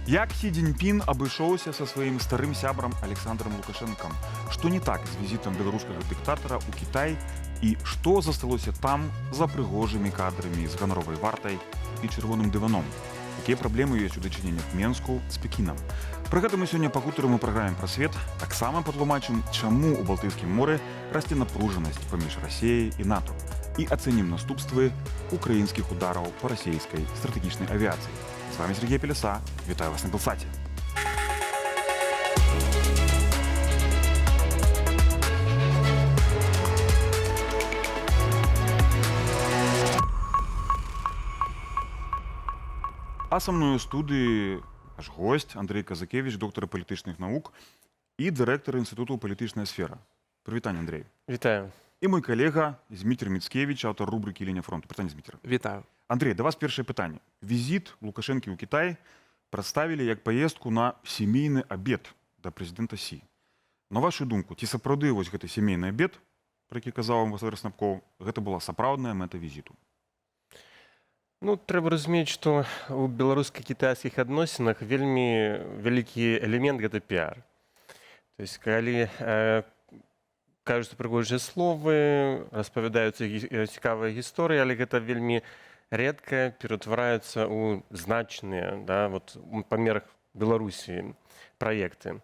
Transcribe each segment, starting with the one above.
Як Сі Цзіньпін абышоўся са сваім старым сябрам Александром Лукашенком? Што не так з візітам беларускага дыктатара ў Кітай і што засталося там за прыгожымі кадрамі з ганаровай вартай і чырвоным дываном? Якія праблемы ёсць у дачыненнях Менску з Пекінам? Пра гэта мы сёння пагутарым у праграме пра свет. Таксама патлумачым, чаму ў Балтыйскім моры расце напружанасць паміж Расіяй і НАТО. І ацэнім наступствы украінскіх удараў па расійскай стратэгічнай авіяцыі. З вами Сергей Пелеса. Вітаю вас на Белсаті. А са мною ў студыі наш госць Андрей Казакевич, доктар палітычных навук і дырэктар Інстытуту «Палітычная сфера». Прывітанне, Андрей. Вітаю. І мой калега Зміцер Міцкевич, аўтар рубрыкі «Лінія фронту». Прывітанне, Зміцер. Вітаю. Андрей, да вас першае пытанне. Візіт Лукашэнкі ў Кітай прадставілі як паездку на сямейны абед да прэзідэнта Сі. На вашу думку, ці сапраўды вось гэты сямейны абед, про які казаў вам Васіль Снапкоў, гэта была сапраўдная мэта візіту? Ну, трэба разумець, што ў беларуска-кітайскіх адносінах вельмі вялікі элемент гэта піар. То есть, калі кажуцца прыгожыя словы, распавядаюцца цікавыя гісторыі, але гэта вельмі рэдка ператвараецца ў значныя, да, вот, па мерах Беларусі праекты.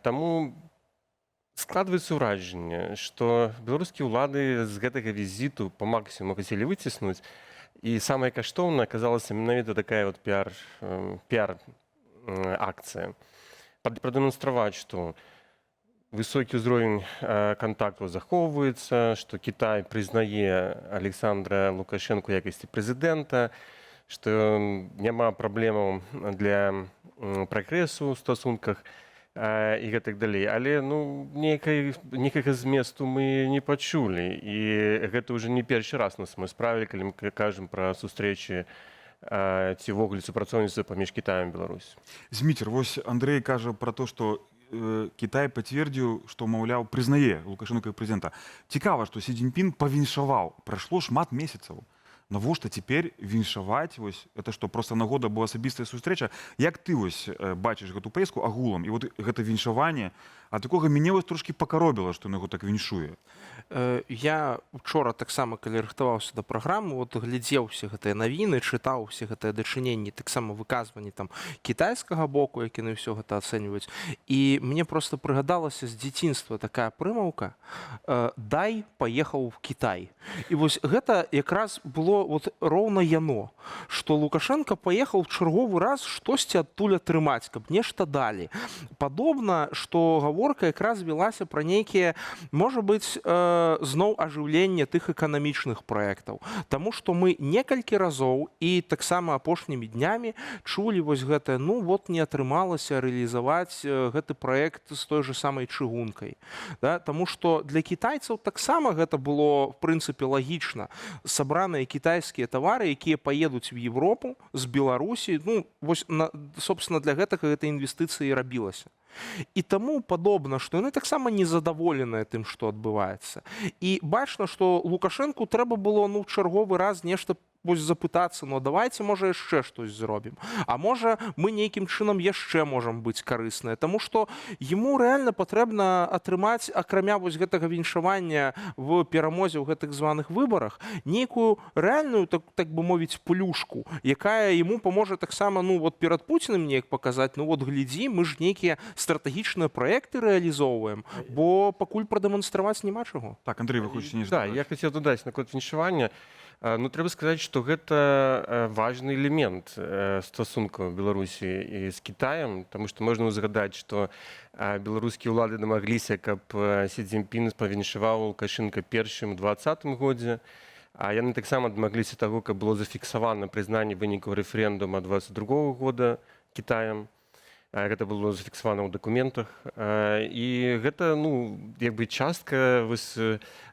Таму складваецца ўражанне, што беларускія ўлады з гэтага візіту па максімуму хацелі выціснуць, і самае каштоўнае аказалася менавіта такая вот піар-акцыя. Прадэманстраваць, што высокі ўзровень кантактаў захоўваецца, што Кітай прызнае Александра Лукашенко ў якасці прэзідэнта, што няма праблемаў для прагрэсу ў стасунках і гэтак далей. Але некага зместу мы не пачулі. І гэта ўжо не першы раз на самой справе, калі мы кажам пра сустрэчы ці ўвогуле супрацоўніцтва паміж Кітаем і Беларусю. Зміцер, вось Андрей кажа пра то, што Кітай пацвердзіў, што, маўляў, прызнае Лукашенка як прэзідэнта. Цікава, што Сі Цзіньпін павіншаваў. Прайшло шмат месяцаў. Навошта цяпер віншаваць? Вось, это што, проста нагода была асабістая сустрэча? Як ты вось бачыш гэту паездку агулам? І вот гэта віншаванне, а такога мяне вось трошкі пакаробіла, што ён яго так віншуе. Я учора таксама, калі рыхтаваўся да праграмы, вот глядзеў усе гэтыя навіны, чытаў усе гэтыя дачыненні, таксама выказванні там кітайскага боку, які на ўсё гэта ацэньваюць. І мне проста прыгадалася з дзяцінства такая прымаўка: «Дай паехаў в Кітай». І вось гэта якраз было вот роўна яно, што Лукашенко паехаў в чарговы раз штосьці адтуль атрымаць, каб нешта далі. Падобна, што гаворка якраз велася пра нейкія, можа быць, зноў ажыўленне тых эканамічных праектаў. Таму што мы некалькі разоў і таксама апошнімі днямі чулі вось гэта, ну вот не атрымалася рэалізаваць гэты праект з той же самай чыгункай. Да? Таму што для кітайцаў таксама гэта было, в прынцыпе, лагічна. Сабраныя кітайскія тавары, якія паедуць в Европу з Беларусі, ну, вось, собственно, для гэтага гэта інвестыцыі рабілася. І таму падобна, што яны таксама незадаволеныя тым, што адбываецца. І бачна, што Лукашэнку трэба было, ну, чарговы раз нешта запытацца, ну, давайте, можа, яшчэ штось зробім. А можа, мы нейкім чынам яшчэ можам быць карысныя. Таму што яму рэальна патрэбна атрымаць, акрамя вось гэтага віншавання в перамозе ў гэтых званых выбарах, нейкую рэальную, так бы мовіць, плюшку, якая яму паможа таксама, ну, вот перад Пуціным неяк паказаць, ну, вот глядзі, мы ж нейкія стратэгічныя праекты рэалізоўваем, бо пакуль прадэманстраваць няма чаго. Так, Андрей, вы хочаце нешта дадаць? Да, я хацеў дадаць наконт віншавання. Ну, трэба сказаць, што гэта важны элемент стасункаў Беларусі і з Кітаем, таму што можна ўзгадаць, што беларускія ўлады дамагліся, каб Сі Цзіньпін павіншаваў Лукашенка першым у 2020 годзе, а яны таксама дамагліся таго, каб было зафіксавана прызнанне вынікаў рэферэндума 2022 года Кітаем. Гэта было зафіксавана ў дакументах. І гэта, ну, як бы частка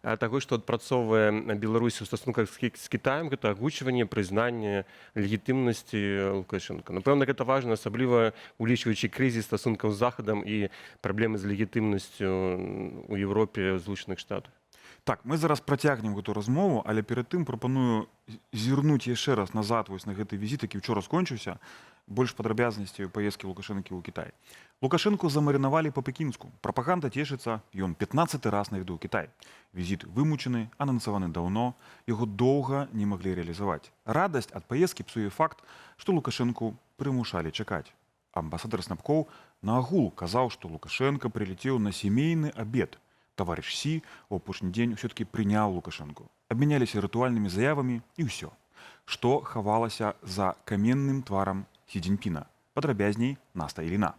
таго, што адпрацоўвае Беларусь у стасунках з Кітаем, гэта агучванне, прызнанне легітымнасці Лукашенка. Напэўна, гэта важна, асабліва улічваючы крызіс стасункаў з Захадам і праблемы з легітымнасцю ў Еўропе, ў Злучаных Штатах. Так, мы зараз працягнем гэту размову, але перад тым прапаную зірнуць яшчэ раз назад вось на гэты візіт, які учора скончыўся. Больш падрабязнасцей паездкі Лукашэнкі ў Кітай. Лукашэнку замарынавалі па-пекінску. Прапаганда цешыцца, ён 15 раз наведаў Кітай. Візіт вымучаны, анансаваны даўно, яго доўга не маглі рэалізаваць. Радасць ад паездкі псуе факт, што Лукашэнку прымушалі чакаць. Амбасадар Снапкоў наогул казаў, што Лукашенко прилетел на семейный обед. Товарищ Си в апошні дзень все-таки принял Лукашенко. Обменялись ритуальными заявами и все. Что хавалася за каменным тваром Си Цзіньпіна? Падрабязней Наста Іліна.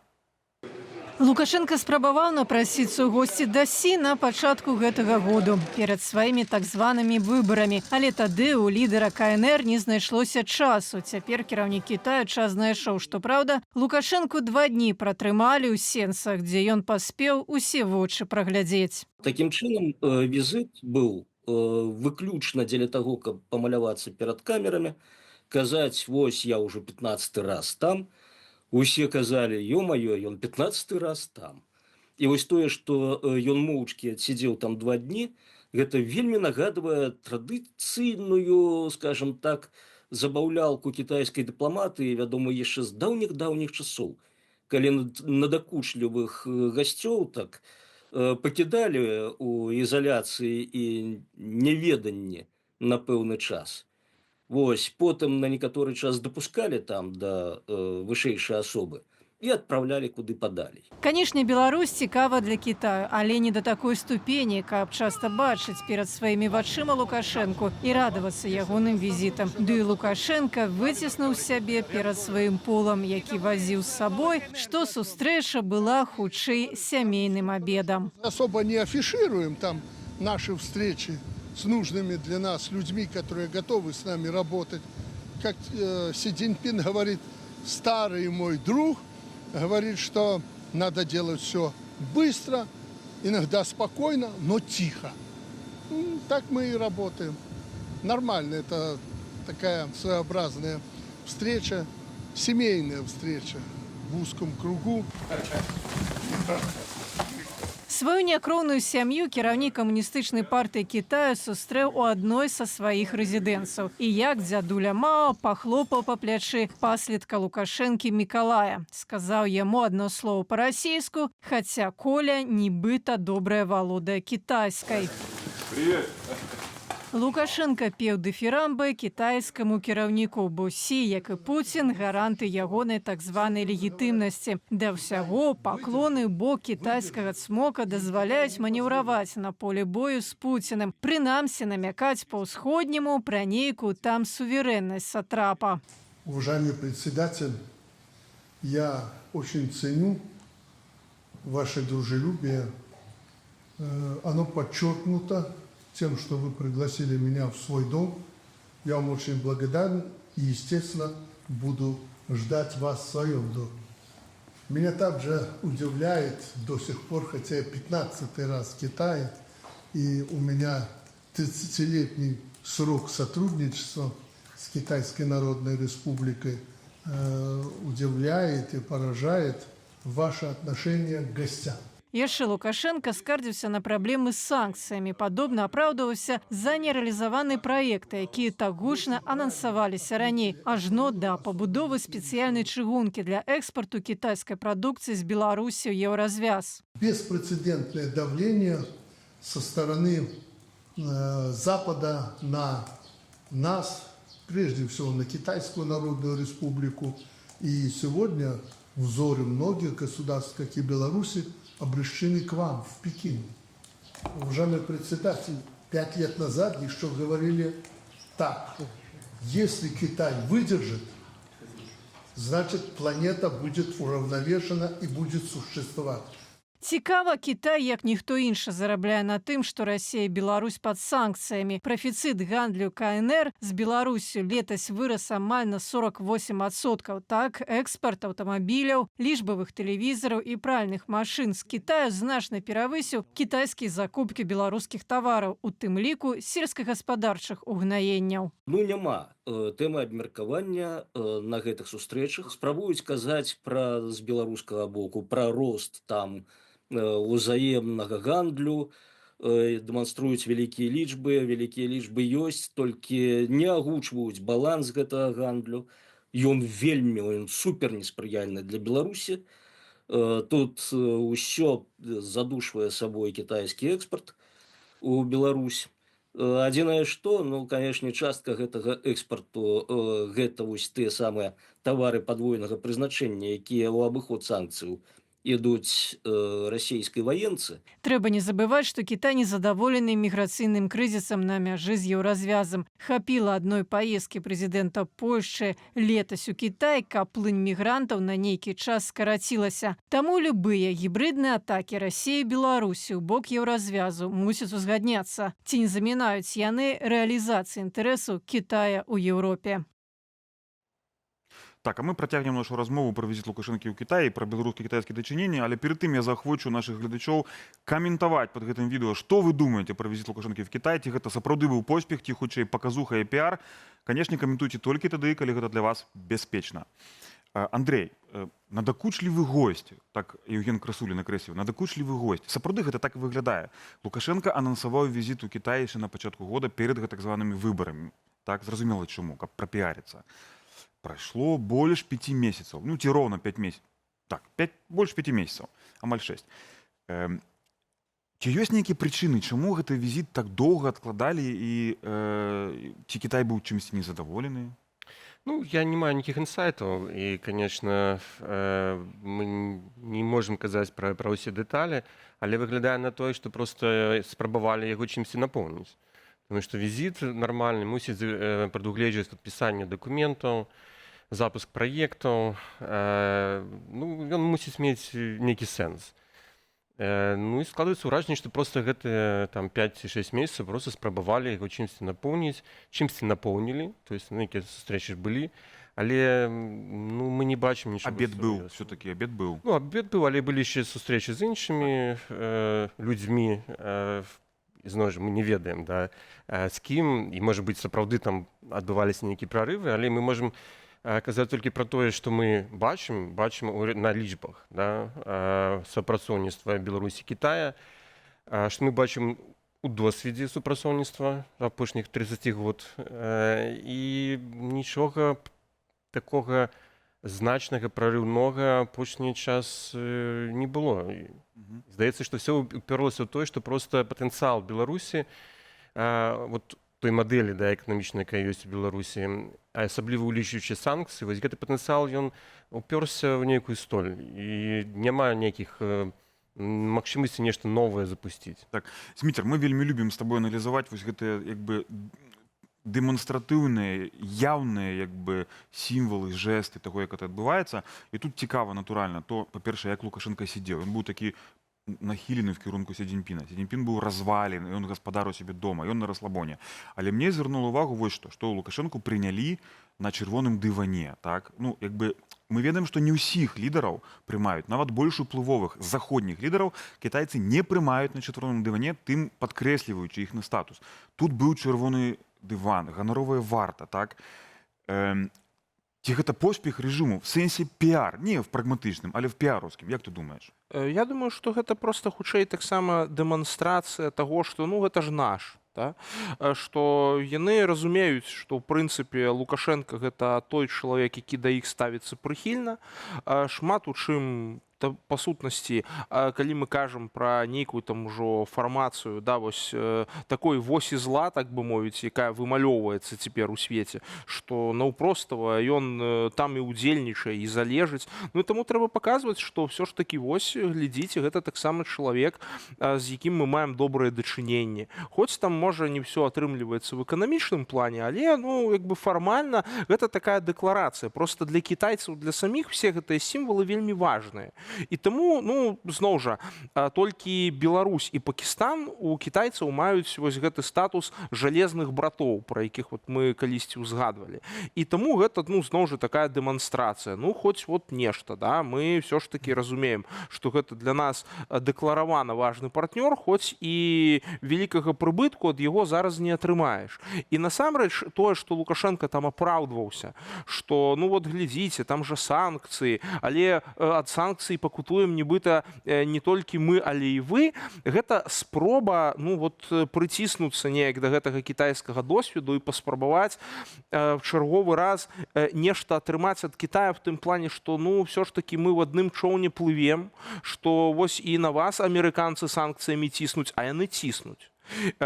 Лукашенко спрабаваў напрасіцца ў госці да Сі на пачатку гэтага году перад сваімі так званымі выбарамі. Але тады ў лідара КНР не знайшлося часу. Цяпер кіраўнік Кітаю час знайшоў. Што праўда, Лукашенку 2 дні пратрымалі ў сенцах, дзе ён паспеў усе вочы праглядзець. Такім чынам, візит быў выключна дзеля таго, каб памалявацца перад камерамі, казаць, вось я ўжо 15 раз там. Усе казалі, ё-маё, ён 15 раз там. І вось тое, што ён моўчкі адсидзеў там 2 дні, гэта вельмі нагадвае традыцыйную, скажем так, забаўлялку кітайскай дыпламатыі, вядома, яшчэ з даўніх часоў, калі надакучлівых гасцёў так пакідалі ў ізаляцыі і неведанні на пэўны час. Вось, потым на некаторы час дапускалі там да вышэйшай асобы і адпраўлялі куды падалей. Канешне, Беларусь цікава для Кітаю, але не да такой ступені, каб часта бачыць перад сваімі вачыма Лукашэнку і радавацца ягоным візітам. Ды і Лукашенко выціснуў сябе перад сваім полам, які вазіў з сабой, што сустрэча была хутчэй сямейным обедом. Особо не афишируем там наши встречи с нужными для нас людьми, которые готовы с нами работать. Как Си Цзиньпин говорит, старый мой друг, говорит, что надо делать все быстро, иногда спокойно, но тихо. Так мы и работаем. Нормально, это такая своеобразная встреча, семейная встреча в узком кругу. Сваю някроўную сям'ю кіраўнік камуністычнай партыі Кітаю сустрэў у адной са сваіх рэзідэнцаў. І як дзядуля Мао пахлопаў па плячы паследка Лукашэнкі Мікалая. Сказаў яму адно слово па-расійску, хаця Коля нібыта добрая валодае кітайскай. Привет! Лукашенко пеў дыфірамбы кітайскаму кіраўніку, бо Сі, як і Пуцін, гаранты ягонай так званай легітымнасці. Да ўсяго паклоны ў бок кітайскага цмока дазваляюць манеўраваць на поле бою з Пуціным, прынамсі намякаць па-ўсходняму пра нейкую там суверэннасць сатрапа. Уважаемый председатель, я очень ценю ваше дружелюбие. Оно подчеркнуто тем, что вы пригласили меня в свой дом. Я вам очень благодарен и, естественно, буду ждать вас в своем доме. Меня также удивляет до сих пор, хотя я 15-й раз в Китае, и у меня 30-летний срок сотрудничества с Китайской Народной Республикой, удивляет и поражает ваше отношение к гостям. Яшчэ Лукашенко скардзіўся на праблемы з санкцыямі, падобна апраўдваўся за нерэалізаваны праекты, якія так гучна анансаваліся раней, ажно да пабудовы спецыяльнай чыгункі для экспарту кітайскай прадукцыі з Беларусі ў еўразвяз. Беспрецедентное давление со стороны Запада на нас, прежде всего на Китайскую Народную Республику. И сегодня взоры многих государств, как и Беларуси, обращены к вам, в Пекин. Уважаемый председатель, 5 лет назад еще говорили так: если Китай выдержит, значит планета будет уравновешена и будет существовать. Цікава, Кітай, як ніхто іншы, зарабляе на тым, што Расія і Беларусь пад санкцыямі. Прафіцыт гандлю КНР з Беларусю летась вырас амаль на 48%. Так, экспарт аўтамабіляў, лічбавых тэлевізараў і пральных машын з Кітаю значна перавысіў кітайскія закупкі беларускіх тавараў, у тым ліку сельскагаспадарчых угнаенняў. Няма тэмы абмеркавання на гэтых сустрэчах. Спрабуюць казаць пра з беларускага боку, пра рост там узаемнага гандлю, дэманструюць вялікія лічбы ёсць, толькі не агучваюць баланс гэтага гандлю. ён супер неспрыяльны для Беларусі. Тут ўсё задушвае сабой кітайскі экспарт у Беларусь. Адзінае што, ну, канешне, частка гэтага экспарту гэта вось тыя самыя тавары падвойнага прызначэння, якія ў абыход санкцыяў ідуць расійскай ваенцы. Трэба не забываць, што Кітай незадаволены міграцыйным крызісам на мяжы з еўразвязам. Хапіла адной паездкі прэзідэнта Польшчы летась у Кітай, каб плынь мігрантаў на нейкі час скарацілася. Таму любыя гібрыдныя атакі Расіі і Беларусі ў бок еўразвязу мусяць узгадняцца. Ці не замінаюць яны рэалізацыі інтарэсаў Кітая ў Еўропе. Так, а мы працягнем нашу размову пра візіт Лукашэнкі ў Кітаі, пра беларуска-кітайскія дачыненні, але перад тым я заахвочу нашых гледачоў каментаваць пад гэтым відэо, што вы думаеце пра візіт Лукашэнкі ў Кітай, ці гэта сапраўды быў поспех, ці хутчэй паказуха і піар. Канешне, каментуйце толькі тады, калі гэта для вас бяспечна. Андрей, надакучлівы госць, так Евген Красулін накрэсліў, надакучлівы госць. Сапраўды гэта так і выглядае. Лукашенка анансаваў візіт у Кітай яшчэ на пачатку года перад так званымі выбарамі. Так, зразумела чаму, каб прапіарыцца. Прайшло больш 5 месяцаў, ну ці роўна 5 месяцаў. Так, больш 5 месяцаў, амаль 6. Ці ёсць нейкія прычыны, чаму гэты візіт так доўга адкладалі і ці Кітай быў чымсьці незадаволены? Ну, я не маю никаких инсайтов, и, конечно, мы не можем казаць про ўсе дэталі, але выглядае на тое, што просто спрабавалі яго чымсьці напоўніць. Потому что визит нормальный мусіць прадугледжваць падпісанне дакументаў, запуск праектаў, ну, ён мусіць мець нейкі сэнс. Ну і складваецца ўражанне, што проста гэтыя 5-6 месяцаў просто спрабавалі яго чымсьці напоўнілі, то есть нейкія сустрэчы былі, але ну, мы не бачым нічога. Абед быў, все-таки абед быў. Ну, абед быў, але былі яшчэ сустрэчы з іншымі людзьмі, зноў жа мы не ведаем, да, з кім, і можа быць сапраўды там адбываліся нейкія прарывы, але мы можам казаць толькі пра тое, што мы бачым на лічбах, да, супрацоўніцтва Беларусі і Кітая, што мы бачым у досведзе супрацоўніцтва апошніх 30 год, і нічога такога значнага, прарыўнога апошні час не было. Здаецца, што ўсё уперлася ў тое, што проста патэнцыял Беларусі, вот той мадэлі, да, эканамічнай, якая ёсць у Беларусі, асабліва ўлічваючы санкцыі, вось гэты патэнцыял, ён уперся ў нейкую столь, і няма нейкіх магчымасці нешта новае запусціць. Так, Зміцер, мы вельмі любім з табой аналізаваць вось гэтыя, як бы, дэманстратыўныя, яўныя, як бы, сімвалы, жэсты таго, як гэта адбываецца. І тут цікава, натуральна, то, па-першае, як Лукашенка сидзеў. Ён быў такі нахілены в кірунку Сі Цзіньпіна. Сі Цзіньпін быў развалены, ён гаспадар у сябе дома, ён на расслабоне. Але мне звярнула увагу вось што Лукашенку прынялі на чырвоным дыване, так? Ну, як бы, мы ведаем, што не ўсіх лідараў прымаюць, нават больш уплывовых заходніх лідараў кітайцы не прымаюць на чырвоным дыване, тым падкрэсліваючы іх на статус. Тут быў чырвоны дыван, ганаровая варта, так? Ці гэта поспех рэжыму в сэнсе піар, не в прагматычным, але в піараўскім, як ты думаеш? Я думаю, што гэта проста хутчэй таксама дэманстрацыя таго, што ну гэта ж наш. Да? Што яны разумеюць, што ў прынцыпе Лукашенка гэта той чалавек, які да іх ставіцца прыхільна. Шмат у чым па сутнасці, калі мы кажам пра нейкую там ужо фармацыю, да, вось такой восі зла, так бы мовіць, якая вымалёўваецца цяпер у свеце, што наўпростава ён там і ўдзельнічае і залежыць. Ну і таму трэба паказваць, што ўсё ж такі вось, глядзіце, гэта таксама чалавек, з якім мы маем добрае дачыненне. Хоць там можа не ўсё атрымліваецца в эканамічным плане, але ну як бы фармальна гэта такая дэкларацыя. Проста для кітайцаў, для саміх все гэтыя сімвалы вельмі важныя. І таму, ну, зноў жа, толькі Беларусь і Пакістан у кітайцаў маюць вось гэты статус жалезных братоў, пра якіх вот мы калісьці ўзгадвалі. І таму гэта, ну, зноў жа, такая дэманстрацыя. Ну, хоць вот нешта, да, мы ўсё ж такі разумеем, што гэта для нас дэкларавана важны партнёр, хоць і вялікага прыбытку ад яго зараз не атрымаеш. І насамрэч тое, што Лукашенка там апраўдваўся, што, ну, вот глядзіце, там жа санкцыі, але ад санкцый пакутуем нібыта не толькі мы, але і вы. Гэта спроба прыціснуцца неяк да гэтага кітайскага досведу і паспрабаваць в чарговы раз нешта атрымаць ад Китая в тым плане, што ўсё ж такі мы ў адным чоўне плывем, што вось і на вас амерыканцы санкцыямі ціснуць, а яны ціснуць.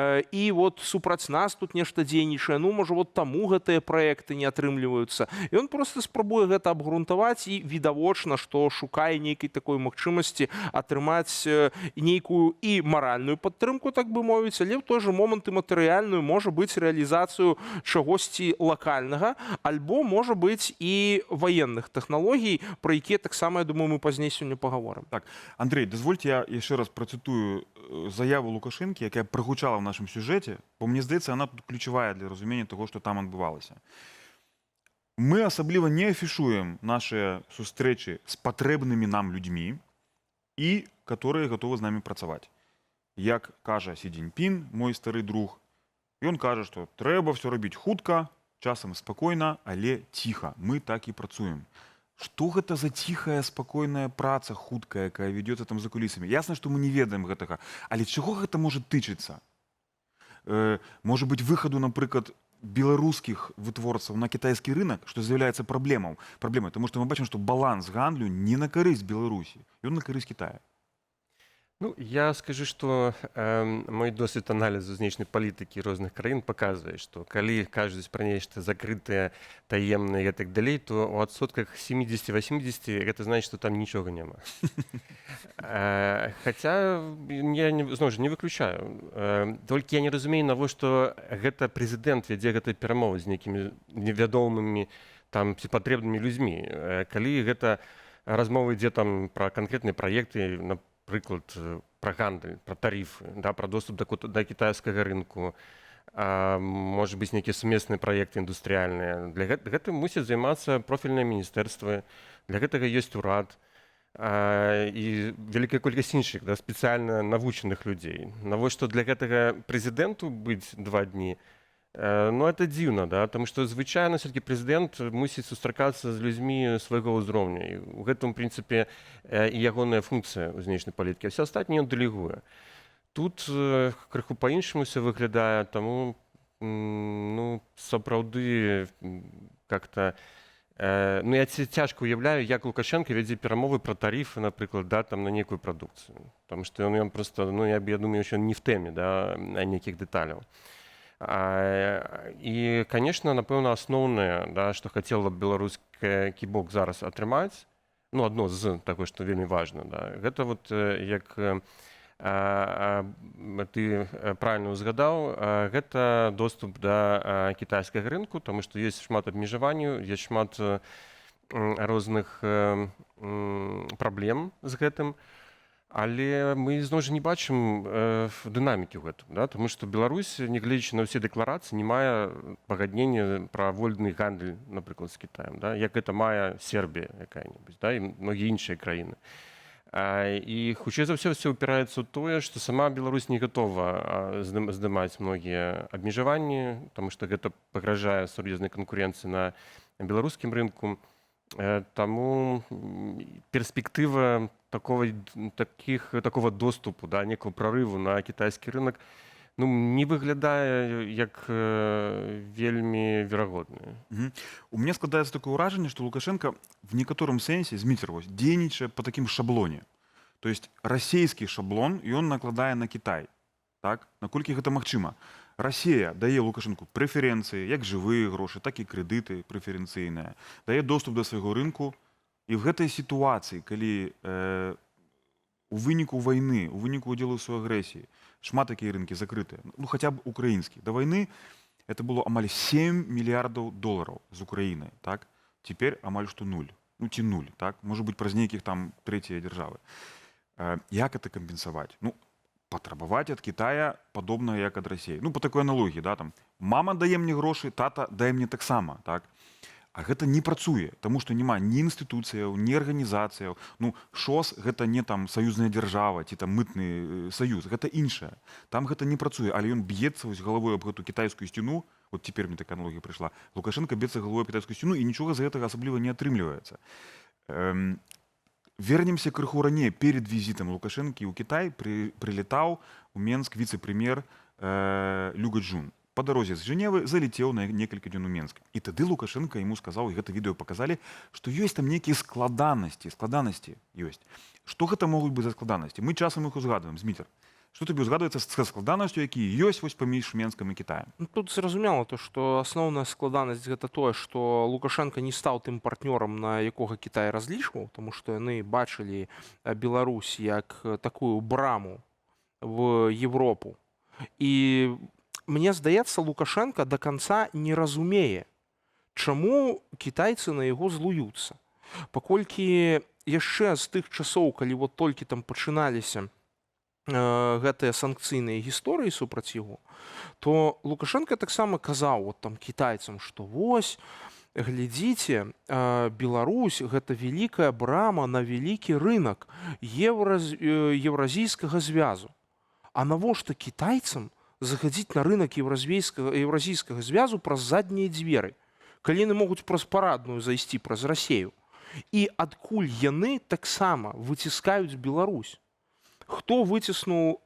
І супраць нас тут нешта дзейнічае, можа таму гэтыя праекты не атрымліваюцца. І ён проста спрабуе гэта абгрунтаваць і відавочна, што шукае нейкай такой магчымасці атрымаць нейкую і маральную падтрымку, так бы мовіць, але ў той жа момант і матэрыяльную, можа быць рэалізацыю чагосьці лакальнага, альбо можа быць і ваенных тэхналогій, пра якія таксама, я думаю, мы пазней сёння пагаворым. Так, Андрей, дазвольте я яшчэ раз працытую заяву Лукашэнкі, якая прагучала в нашем сюжете, бо мне здаецца, она тут ключевая для разумения того, что там адбывалася. Мы асабліва не афішуем наши сустрэчы з патрэбнымі нам людзьмі і которые готовы з намі працаваць. Як кажа Сі Цзіньпін, мой стары друг, ён кажа, што трэба все рабіць хутка, часам спакойна, але ціха. Мы так і працуем. Што гэта за ціхая, спакойная праца, хуткая, якая вядзецца там за кулісамі? Ясна, што мы не ведаем гэтага. Але чаго гэта можа тычыцца? Можа быць, выхаду, напрыклад, беларускіх вытворцаў на кітайскі рынок, што з'яўляецца праблемай. Таму што мы бачым, што баланс гандлю не на карысць Беларусі, ён на карысць Китая. Я скажу, што мой досвед аналізу знешняй палітыкі розных краін паказвае, што калі кажуць пра нешта закрытае, таемнае і так далей, то ў адсотках 70-80 гэта значыць, што там нічога няма. Хаця я зноў жа не выключаю. Толькі я не разумею, навошта гэта прэзідэнт вядзе гэтай перамовы з нейкімі невядомымі ці патрэбнымі людзьмі. Калі гэта размова ідзе там пра канкрэтныя праекты, напрыклад, пра гандаль, пра тарыфы, пра доступ да кітайскага рынку, можа быць, нейкія сумесныя праекты індустрыяльныя. Для гэтым мусяць займацца профільныя міністэрствы, для гэтага ёсць урад і вялікая колькасць іншых спецыяльна навучаных людзей. Навошта для гэтага прэзідэнту быць 2 дні? Это дзіўна, таму што звычайна все-таки прэзідэнт мусіць сустракацца з людзьмі свайго ўзроўню. І ў гэтым, прынцыпе, і ягоная функцыя ў знешняй палітыкі. А все астатняе ён дэлегуе. Тут крыху па-іншаму все выглядае, таму сапраўды как-то я цяжка уяўляю, як Лукашенко вядзе перамовы пра тарыфы, напрыклад, там на нейкую прадукцыю. Таму што ён проста, я думаю, що не в тэме нейкіх дэталяў. І, конечно, напэўна, асноўнае, што хацела беларускі бок зараз атрымаць, адно з таго, што вельмі важна, гэта як ты правильно узгадаў, гэта доступ да кітайскага рынку, таму што ёсць шмат абмежаванняў, ёсць шмат розных праблем з гэтым. Але мы зноў жа не бачым дынамікі ў гэтым, таму што Беларусь, нягледзячы на ўсе дэкларацыі, не мае пагаднення пра вольны гандаль, напрыклад, з Кітаем, як гэта мае Сербія якая-небудзь, і многія іншыя краіны. І хутчэй за ўсё ўпіраецца ў тое, што сама Беларусь не гатова здымаць многія абмежаванні, таму што гэта пагражае сур'ёзнай канкурэнцыі на беларускім рынку. Таму перспектыва такого доступу, некого прорыву на китайский рынок, не выглядае як вельмі верагодная. У меня складаецца такое ўражанне, што Лукашенко в некаторым сэнсе, Зміцер, дзейнічае по таким шаблоне. То есть расійскі шаблон ён накладае на Кітай. Наколькі гэта магчыма? Расія дае Лукашенку прэферэнцыі, як жывыя грошы, так і крэдыты прэферэнцыйныя, дае доступ да свайго рынку. І в гэтай сітуацыі, калі у выніку вайны, у выніку удзелу ў агрэсіі, шмат такія рынкі закрытыя, хаця б украінскі. Да вайны это было амаль 7 мільярдаў долараў з Украіны. Цяпер амаль што 0. Ці 0. Можа быць, праз нейкіх там трэція дзяржавы. Як это кампенсаваць? Патрабаваць ад Китая падобна як ад Расіі. По такой аналогіі, мама дае мне грошы, тата дае мне таксама, А гэта не працуе, таму што няма ні інстытуцыяў, ні арганізацыяў. ШОС гэта не там саюзная дзяржава ці там мытны саюз, гэта іншае. Там гэта не працуе, але ён б'ецца галавой аб гэту кітайскую сцяну. Цяпер мне такая аналогія прыйшла. Лукашенко б'ецца галавой аб кітайскую сцяну і нічога з гэтага асабліва не атрымліваецца. Вернемся крыху ранее. Перед визитом Лукашенко ў Кітай прилетаў у Менск віцэ-прэм'ер Люга Джун. По дарозе з Женевы залетеў на некалькі дзён у Менск. І тады Лукашенко яму сказаў, і гэта відэо паказалі, што ёсць там нейкія складанасці ёсць. Што гэта могуць быць за складанасці? Мы часам іх узгадваем, Змітер. Што тобі ўзгадваецца з складанасцю, які ёсць вось паміж Менскам і Кітаем? Ну, тут зразумела то, што асноўная складанасць гэта тое, што Лукашенко не стаў тым партнёрам, на якога Кітай разлічваў, таму што яны бачылі Беларусь як такую браму в Европу. І мне здаецца, Лукашенко до конца не разумее, чаму кітайцы на яго злуюцца. Паколькі яшчэ з тых часоў, калі вот толькі там пачыналіся гэтыя санкцыйныя гісторыі супраць яго, то Лукашенко таксама казаў вот там кітайцам, што вось, глядзіце, Беларусь гэта вялікая брама на вялікі рынок Еўразійскага звязу. А навошта кітайцам заходить на рынок Евразийского звязу праз задние дзверы, калі яны могуць праз парадную зайсці праз Расею. І адкуль яны таксама выціскаюць Беларусь? Хто выціснуў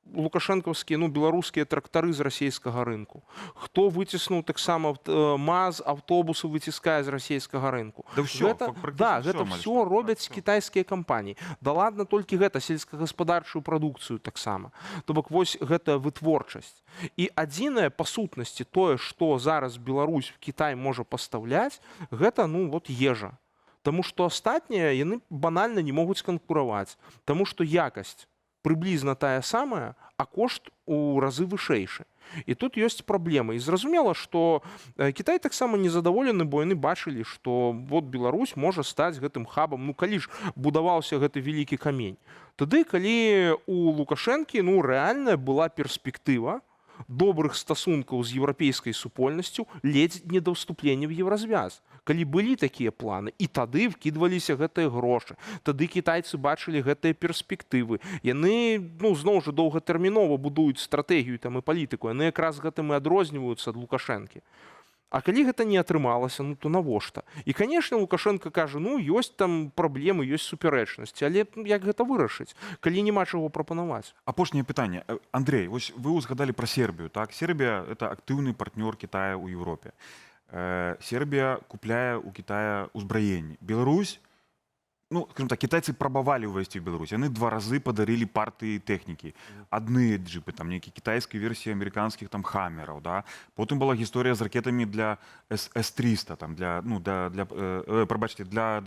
лукашэнкаўскія, беларускія трактары з расійскага рынку? Хто выціснуў таксама МАЗ, аўтобусы выціскае з расійскага рынку? Гэта все робяць кітайскія кампаніі. Да ладно, толькі гэта сельскагаспадарчую прадукцыю таксама. То бок вось гэта вытворчасць. І адзінае па сутнасці тое, што зараз Беларусь в Кітай можа пастаўляць, гэта ежа. Таму што астатнія яны банальна не могуць канкураваць. Таму што якасць прыблізна тая самая, а кошт у разы вышэйшы. І тут ёсць праблемы. І зразумела, што Кітай таксама незадаволены, бо яны бачылі, што вот Беларусь можа стаць гэтым хабам. Калі ж будаваўся гэты вялікі камень. Тады, калі у Лукашэнкі рэальная была перспектыва добрых стасункаў з еўрапейскай супольнасцю ледзь не да ўступлення в Еўразвяз. Калі былі такія планы, і тады вкідваліся гэтыя грошы. Тады кітайцы бачылі гэтыя перспектывы. Яны, зноў жа, доўгатэрмінова будуюць стратэгію і палітыку. Яны якраз гэтым і адрозніваюцца ад Лукашэнкі. А калі гэта не атрымалася, то навошта? І, канешне, Лукашенко кажа, ёсць там праблемы, ёсць супярэчнасці, але як гэта вырашыць, калі няма чаго прапанаваць? Апошняе пытанне. Андрей, вось вы узгадалі пра Сербію, так? Сербія – это актыўны партнёр Кітая ў Еўропе. Сербія купляе ў Кітая ўзбраенні. Беларусь, скажем так, китайцы прабавалі ўвайсці ў Беларусь. Яны 2 разы падарылі партыі тэхнікі. Адны джипы, там нейкія кітайскія версіі амерыканскіх там хамераў, да? Потым была гісторыя з ракетамі для С-300, там для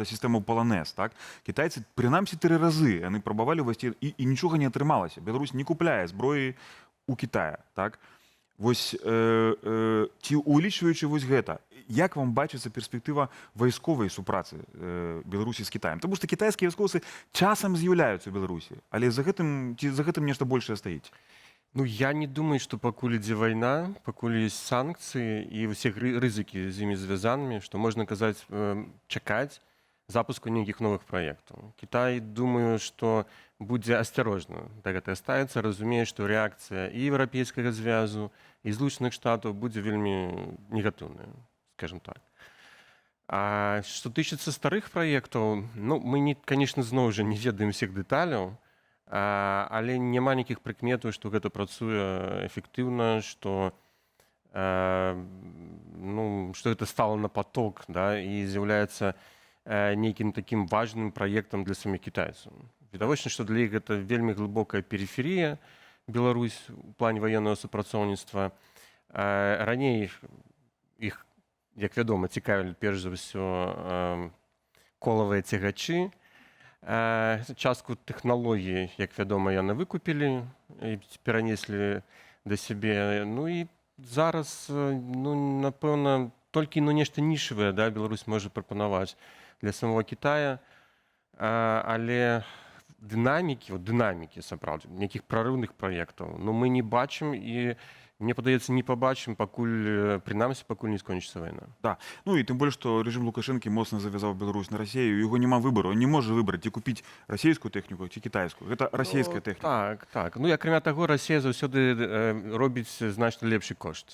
сістэмаў Полонез, так? Кітайцы прынамсі 3 разы яны прабавалі ўвайсці і нічога не атрымалася. Беларусь не купляе зброі у Кітая, так? Вось ці улічваючы вось гэта, як вам бачыцца перспектыва вайсковай супрацы Беларусі з Кітаем? Таму што кітайскія вайскоўцы часам з'яўляюцца ў Беларусі, але за гэтым нешта большае стаіць. Я не думаю, што пакуль ідзе вайна, пакуль ёсць санкцыі і ўсе рызыкі з імі звязанымі, што можна казаць, чакаць запуску нейкіх новых праектаў. Кітай, думаю, што будзе асцярожна да гэтага ставіцца, разумее, што рэакцыя і еўрапейскага звязу, і Злучаных Штатаў будзе вельмі негатыўная, скажем так. А што тычыцца старых праектаў, мы, конечно, зноў жа не ведаем усіх дэталяў, але няма нейкіх прыкметаў, што гэта працуе эфектыўна, што гэта стала на поток, да, і з'яўляецца нейкім такім важным праектам для самих кітайцаў. Відавочна, што для іх гэта вельмі глыбокая перыферыя, Беларусь у плане военного супрацоўніцтва. Раней іх, як вядома, цікавілі перш за ўсё колавыя цягачы. Частку тэхналогій, як вядома, яны выкупілі і перанеслі да сябе. І зараз, напэўна, толькі нешта нішавае, да, Беларусь можа прапанаваць для самого Кітая, але дынамікі, сапраўды, нейкіх прарыўных праектаў, мы не бачым і, мне падаецца, не пабачым, прынамсі, пакуль не скончыцца вайна. Да. І тым больш, што рэжым Лукашэнкі моцна завязаў Беларусь на Расею, у яго няма выбару, он не можа выбраць, ці купіць расійскую тэхніку, ці кітайскую. Гэта расійская тэхніка. Так. Акрамя таго, Расія заўсёды робіць значна лепшы кошт.